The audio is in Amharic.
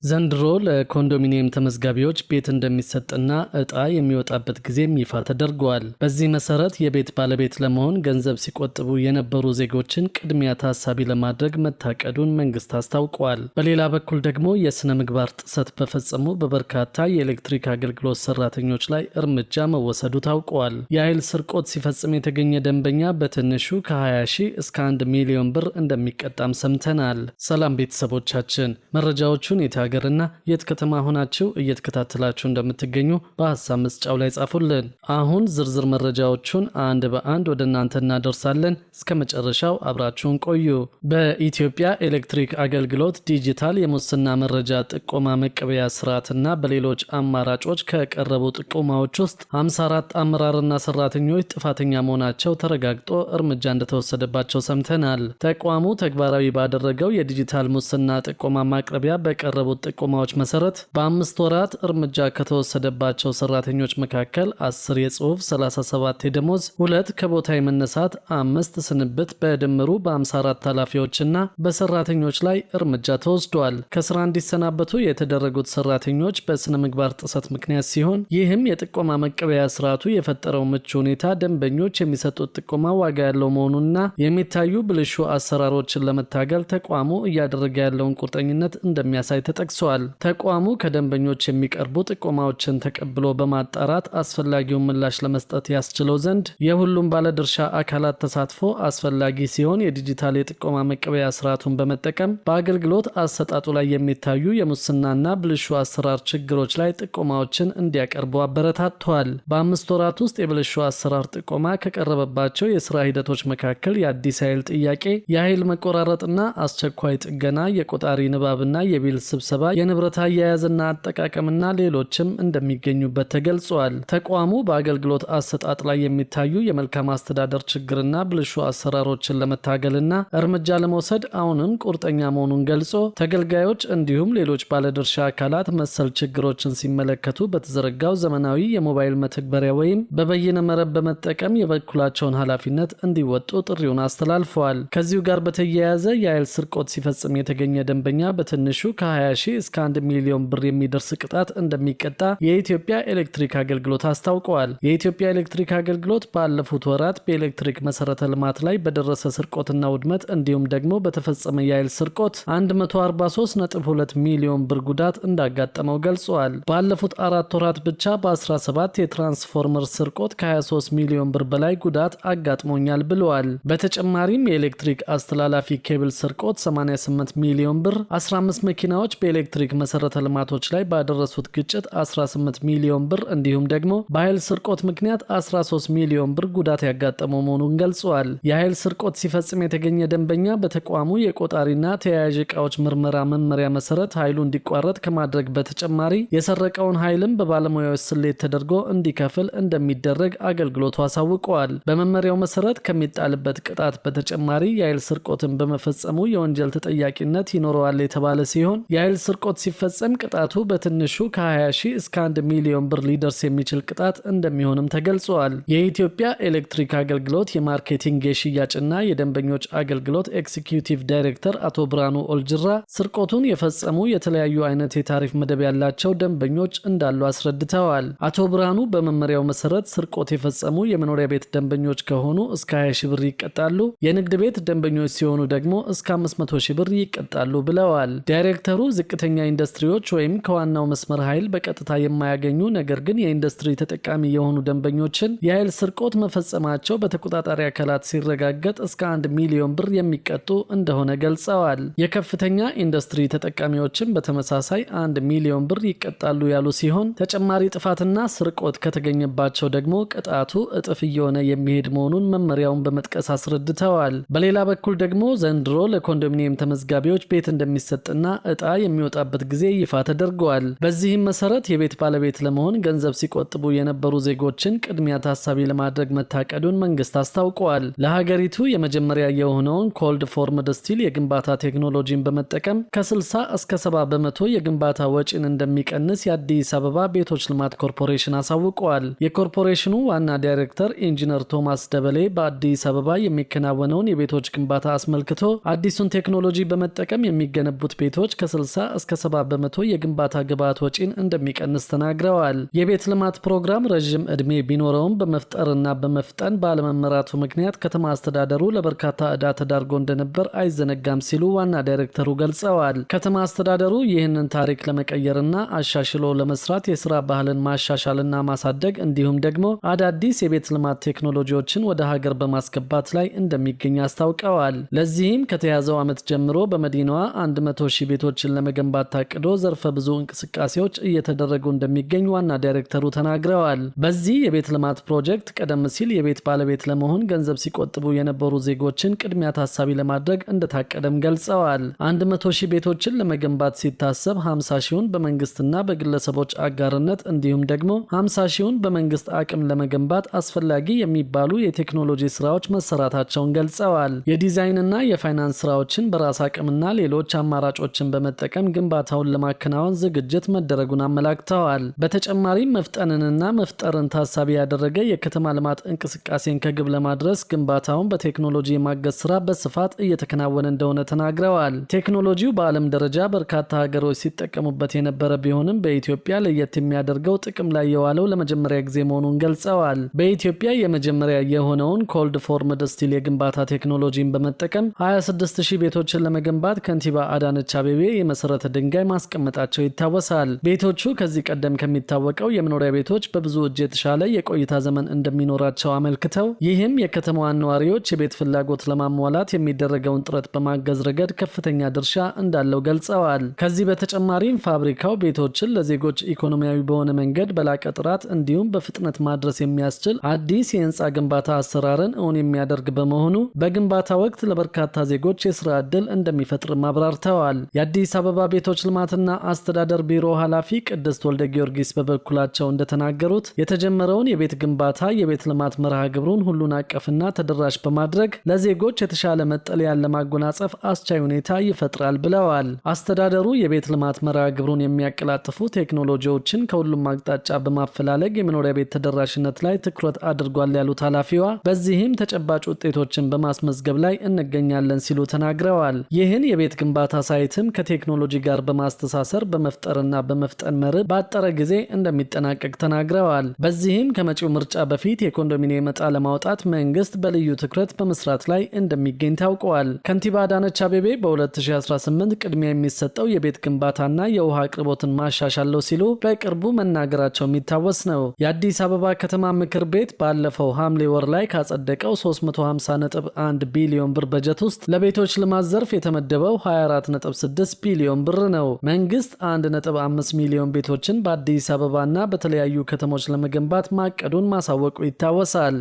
ዘንድሮ ለኮንዶሚኒየም ተመዝጋቢዎች ቤት እንደሚሰጥና ዕጣ የሚወጣበት ጊዜም ይፋ ተደርጓል። በዚህ መሰረት የቤት ባለቤት ለመሆን ገንዘብ ሲቆጥቡ የነበሩ ዜጎችን ቅድሚያ ታሳቢ ለማድረግ መታቀዱን መንግስት አስታውቋል። በሌላ በኩል ደግሞ የሥነ ምግባር ጥሰት በፈጸሙ በበርካታ የኤሌክትሪክ አገልግሎት ሰራተኞች ላይ እርምጃ መወሰዱ ታውቋል። የኃይል ስርቆት ሲፈጽም የተገኘ ደንበኛ በትንሹ ከ20 ሺህ እስከ 1 ሚሊዮን ብር እንደሚቀጣም ሰምተናል። ሰላም ቤተሰቦቻችን፣ መረጃዎቹን ሀገርና የት ከተማ ሆናችሁ እየተከታተላችሁ እንደምትገኙ በሐሳብ መስጫው ላይ ጻፉልን። አሁን ዝርዝር መረጃዎቹን አንድ በአንድ ወደ እናንተ እናደርሳለን። እስከ መጨረሻው አብራችሁን ቆዩ። በኢትዮጵያ ኤሌክትሪክ አገልግሎት ዲጂታል የሙስና መረጃ ጥቆማ መቀበያ ስርዓትና በሌሎች አማራጮች ከቀረቡ ጥቆማዎች ውስጥ 54 አመራርና ሰራተኞች ጥፋተኛ መሆናቸው ተረጋግጦ እርምጃ እንደተወሰደባቸው ሰምተናል። ተቋሙ ተግባራዊ ባደረገው የዲጂታል ሙስና ጥቆማ ማቅረቢያ በቀረቡት ጥቆማዎች መሰረት በ5 ወራት እርምጃ ከተወሰደባቸው ሰራተኞች መካከል 10 የጽሑፍ፣ 37 የደሞዝ፣ 2 ከቦታ የመነሳት፣ 5 ስንብት በድምሩ በ54 ኃላፊዎችና በሰራተኞች ላይ እርምጃ ተወስዷል። ከስራ እንዲሰናበቱ የተደረጉት ሰራተኞች በስነ ምግባር ጥሰት ምክንያት ሲሆን ይህም የጥቆማ መቀበያ ስርዓቱ የፈጠረው ምቹ ሁኔታ ደንበኞች የሚሰጡት ጥቆማ ዋጋ ያለው መሆኑንና የሚታዩ ብልሹ አሰራሮችን ለመታገል ተቋሙ እያደረገ ያለውን ቁርጠኝነት እንደሚያሳይ ተጠቅሷል። ተቋሙ ከደንበኞች የሚቀርቡ ጥቆማዎችን ተቀብሎ በማጣራት አስፈላጊውን ምላሽ ለመስጠት ያስችለው ዘንድ የሁሉም ባለድርሻ አካላት ተሳትፎ አስፈላጊ ሲሆን የዲጂታል የጥቆማ መቀበያ ስርዓቱን በመጠቀም በአገልግሎት አሰጣጡ ላይ የሚታዩ የሙስናና ብልሹ አሰራር ችግሮች ላይ ጥቆማዎችን እንዲያቀርቡ አበረታቷል። በ5 ወራት ውስጥ የብልሹ አሰራር ጥቆማ ከቀረበባቸው የስራ ሂደቶች መካከል የአዲስ ኃይል ጥያቄ፣ የኃይል መቆራረጥና አስቸኳይ ጥገና፣ የቆጣሪ ንባብና የቢል ስብሰባ፣ የንብረት አያያዝና አጠቃቀምና ሌሎችም እንደሚገኙበት ተገልጿል። ተቋሙ በአገልግሎት አሰጣጥ ላይ የሚታዩ የመልካም አስተዳደር ችግርና ብልሹ አሰራሮችን ለመታገልና እርምጃ ለመውሰድ አሁንም ቁርጠኛ መሆኑን ገልጾ ተገልጋዮች እንዲሁም ሌሎች ባለድርሻ አካላት መሰል ችግሮችን ሲመለከቱ በተዘረጋው ዘመናዊ የሞባይል መተግበሪያ ወይም በበይነ መረብ በመጠቀም የበኩላቸውን ኃላፊነት እንዲወጡ ጥሪውን አስተላልፈዋል። ከዚሁ ጋር በተያያዘ የኃይል ስርቆት ሲፈጽም የተገኘ ደንበኛ በትንሹ ከ20 ሺህ እስከ 1 ሚሊዮን ብር የሚደርስ ቅጣት እንደሚቀጣ የኢትዮጵያ ኤሌክትሪክ አገልግሎት አስታውቀዋል። የኢትዮጵያ ኤሌክትሪክ አገልግሎት ባለፉት ወራት በኤሌክትሪክ መሰረተ ልማት ላይ በደረሰ ስርቆትና ውድመት እንዲሁም ደግሞ በተፈጸመ የኃይል ስርቆት 143.2 ሚሊዮን ብር ጉዳት እንዳጋጠመው ገልጿል። ባለፉት 4 ወራት ብቻ በ17 የትራንስፎርመር ስርቆት ከ23 ሚሊዮን ብር በላይ ጉዳት አጋጥሞኛል ብለዋል። በተጨማሪም የኤሌክትሪክ አስተላላፊ ኬብል ስርቆት 88 ሚሊዮን ብር፣ 15 መኪናዎች በኤሌክትሪክ መሰረተ ልማቶች ላይ ባደረሱት ግጭት 18 ሚሊዮን ብር እንዲሁም ደግሞ በኃይል ስርቆት ምክንያት 13 ሚሊዮን ብር ጉዳት ያጋጠመው መሆኑን ገልጿል። የኃይል ስርቆት ሲፈጽም የተገኘ ደንበኛ በተቋሙ የቆጣሪና ተያያዥ ዕቃዎች ምርመራ መመሪያ መሰረት ኃይሉ እንዲቋረጥ ከማድረግ በተጨማሪ የሰረቀውን ኃይልም በባለሙያዎች ስሌት ተደርጎ እንዲከፍል እንደሚደረግ አገልግሎቱ አሳውቀዋል። በመመሪያው መሰረት ከሚጣልበት ቅጣት በተጨማሪ የኃይል ስርቆትን በመፈጸሙ የወንጀል ተጠያቂነት ይኖረዋል የተባለ ሲሆን የኃይል ስርቆት ሲፈጸም ቅጣቱ በትንሹ ከ20 ሺህ እስከ 1 ሚሊዮን ብር ሊደርስ የሚችል ቅጣት እንደሚሆንም ተገልጿል። የኢትዮጵያ ኤሌክትሪክ አገልግሎት የማርኬቲንግ የሽያጭና የደንበኞች አገልግሎት ኤክሲኪዩቲቭ ዳይሬክተር አቶ ብርሃኑ ኦልጅራ ስርቆቱን የፈጸሙ የተለያዩ አይነት የታሪፍ መደብ ያላቸው ደንበኞች እንዳሉ አስረድተዋል። አቶ ብርሃኑ በመመሪያው መሰረት ስርቆት የፈጸሙ የመኖሪያ ቤት ደንበኞች ከሆኑ እስከ 20 ሺህ ብር ይቀጣሉ፣ የንግድ ቤት ደንበኞች ሲሆኑ ደግሞ እስከ 500 ሺህ ብር ይቀጣሉ ብለዋል። ዳይሬክተሩ ዝቅተኛ ኢንዱስትሪዎች ወይም ከዋናው መስመር ኃይል በቀጥታ የማያገኙ ነገር ግን የኢንዱስትሪ ተጠቃሚ የሆኑ ደንበኞችን የኃይል ስርቆት መፈጸማቸው በተቆጣጣሪ አካላት ሲረጋገጥ እስከ 1 ሚሊዮን ብር የሚቀጡ እንደሆነ ገልጸዋል። የከፍተኛ ኢንዱስትሪ ተጠቃሚዎችን በተመሳሳይ 1 ሚሊዮን ብር ይቀጣሉ ያሉ ሲሆን ተጨማሪ ጥፋትና ስርቆት ከተገኘባቸው ደግሞ ቅጣቱ እጥፍ እየሆነ የሚሄድ መሆኑን መመሪያውን በመጥቀስ አስረድተዋል። በሌላ በኩል ደግሞ ዘንድሮ ለኮንዶሚኒየም ተመዝጋቢዎች ቤት እንደሚሰጥና ዕጣ የሚወጣበት ጊዜ ይፋ ተደርጓል። በዚህም መሰረት የቤት ባለቤት ለመሆን ገንዘብ ሲቆጥቡ የነበሩ ዜጎችን ቅድሚያ ታሳቢ ለማድረግ መታቀዱን መንግስት አስታውቋል። ለሀገሪቱ የመጀመሪያ የሆነውን ኮልድ ፎርምድ ስቲል የግንባታ ቴክኖሎጂን በመጠቀም ከ60 እስከ 70 በመቶ የግንባታ ወጪን እንደሚቀንስ የአዲስ አበባ ቤቶች ልማት ኮርፖሬሽን አሳውቀዋል። የኮርፖሬሽኑ ዋና ዳይሬክተር ኢንጂነር ቶማስ ደበሌ በአዲስ አበባ የሚከናወነውን የቤቶች ግንባታ አስመልክቶ አዲሱን ቴክኖሎጂ በመጠቀም የሚገነቡት ቤቶች ከ60 እስከ 70% የግንባታ ግብዓት ወጪን እንደሚቀንስ ተናግረዋል። የቤት ልማት ፕሮግራም ረዥም ዕድሜ ቢኖረውም በመፍጠርና በመፍጠን ባለመመራቱ ምክንያት ከተማ አስተዳደሩ ለበርካታ ዕዳ ተዳርጎ እንደነበር አይዘነጋም ሲሉ ዋና ዳይሬክተሩ ገልጸዋል። ከተማ አስተዳደሩ ይህንን ታሪክ ለመቀየርና አሻሽሎ ለመስራት የስራ ባህልን ማሻሻልና ማሳደግ እንዲሁም ደግሞ አዳዲስ የቤት ልማት ቴክኖሎጂዎችን ወደ ሀገር በማስገባት ላይ እንደሚገኝ አስታውቀዋል። ለዚህም ከተያዘው ዓመት ጀምሮ በመዲናዋ 100,000 ቤቶችን ለመገንባት ታቅዶ ዘርፈ ብዙ እንቅስቃሴዎች እየተደረጉ እንደሚገኝ ዋና ዳይሬክተሩ ተናግረዋል። በዚህ የቤት ልማት ፕሮጀክት ቀደም ሲል የቤት ባለቤት ለመሆን ገንዘብ ሲቆጥቡ የነበሩ ዜጎችን ቅድሚያ ታሳቢ ለማድረግ እንደታቀደም ገልጸዋል። 100,000 ቤቶችን ለመገንባት ሲታሰብ 50,000ን በመንግስትና በግለሰቦች አጋርነት እንዲሁም ደግሞ 50,000ን በመንግስት አቅም ለመገንባት አስፈላጊ የሚባሉ የቴክኖሎጂ ስራዎች መሰራታቸውን ገልጸዋል። የዲዛይንና የፋይናንስ ስራዎችን በራስ አቅምና ሌሎች አማራጮችን በመጠቀም ግንባታውን ለማከናወን ዝግጅት መደረጉን አመላክተዋል። በተጨማሪም መፍጠንንና መፍጠርን ታሳቢ ያደረገ የከተማ ልማት እንቅስቃሴን ከግብ ለማድረስ ግንባታውን በቴክኖሎጂ የማገዝ ስራ በስፋት እየተከናወነ እንደሆነ ተናግረዋል። ቴክኖሎጂው በዓለም ደረጃ በርካታ ሀገሮች ሲጠቀሙበት የነበረ ቢሆንም በኢትዮጵያ ለየት የሚያደርገው ጥቅም ላይ የዋለው ለመጀመሪያ ጊዜ መሆኑን ገልጸዋል። በኢትዮጵያ የመጀመሪያ የሆነውን ኮልድ ፎርምድ ስቲል የግንባታ ቴክኖሎጂን በመጠቀም 26,000 ቤቶችን ለመገንባት ከንቲባ አዳነች አቤቤ የመሰረተ ድንጋይ ማስቀመጣቸው ይታወሳል። ቤቶቹ ከዚህ ቀደም ከሚታወቀው የመኖሪያ ቤቶች በብዙ እጅ የተሻለ የቆይታ ዘመን እንደሚኖራቸው አመልክተው ይህም የከተማዋን ነዋሪዎች የቤት ፍላጎት ለማሟላት የሚደረገውን ጥረት በማገዝ ረገድ ከፍተኛ ድርሻ እንዳለው ገልጸዋል። ከዚህ በተጨማሪም ፋብሪካው ቤቶችን ለዜጎች ኢኮኖሚያዊ በሆነ መንገድ በላቀ ጥራት እንዲሁም በፍጥነት ማድረስ የሚያስችል አዲስ የህንፃ ግንባታ አሰራርን እውን የሚያደርግ በመሆኑ በግንባታ ወቅት ለበርካታ ዜጎች የስራ ዕድል እንደሚፈጥር አብራርተዋል። የአዲስ አበባ ቤቶች ልማትና አስተዳደር ቢሮ ኃላፊ ቅድስት ወልደ ጊዮርጊስ በበኩላቸው እንደተናገሩት የተጀመረውን የቤት ግንባታ የቤት ልማት መርሃ ግብሩን ሁሉን አቀፍና ተደራሽ በማድረግ ለዜጎች የተሻለ መጠለያን ለማጎናጸፍ አስቻይ ሁኔታ ይፈጥራል ብለዋል። አስተዳደሩ የቤት ልማት መርሃ ግብሩን የሚያቀላጥፉ ቴክኖሎጂዎችን ከሁሉም አቅጣጫ በማፈላለግ የመኖሪያ ቤት ተደራሽነት ላይ ትኩረት አድርጓል ያሉት ኃላፊዋ በዚህም ተጨባጭ ውጤቶችን በማስመዝገብ ላይ እንገኛለን ሲሉ ተናግረዋል። ይህን የቤት ግንባታ ሳይትም ከቴክኖሎጂ ጋር በማስተሳሰር በመፍጠርና በመፍጠን መርህ ባጠረ ጊዜ እንደሚጠናቀቅ ተናግረዋል። በዚህም ከመጪው ምርጫ በፊት የኮንዶሚኒየም ዕጣ ለማውጣት መንግስት በልዩ ትኩረት በመስራት ላይ እንደሚገኝ ታውቀዋል። ከንቲባ አዳነች አቤቤ በ2018 ቅድሚያ የሚሰጠው የቤት ግንባታና የውሃ አቅርቦትን ማሻሻለው ሲሉ በቅርቡ መናገራቸው የሚታወስ ነው። የአዲስ አበባ ከተማ ምክር ቤት ባለፈው ሐምሌ ወር ላይ ካጸደቀው 350.1 ቢሊዮን ብር በጀት ውስጥ ለቤቶች ልማት ዘርፍ የተመደበው 24.6 ቢሊዮን ብር ነው። መንግስት 1.5 ሚሊዮን ቤቶችን በአዲስ አበባና በተለያዩ ከተሞች ለመገንባት ማቀዱን ማሳወቁ ይታወሳል።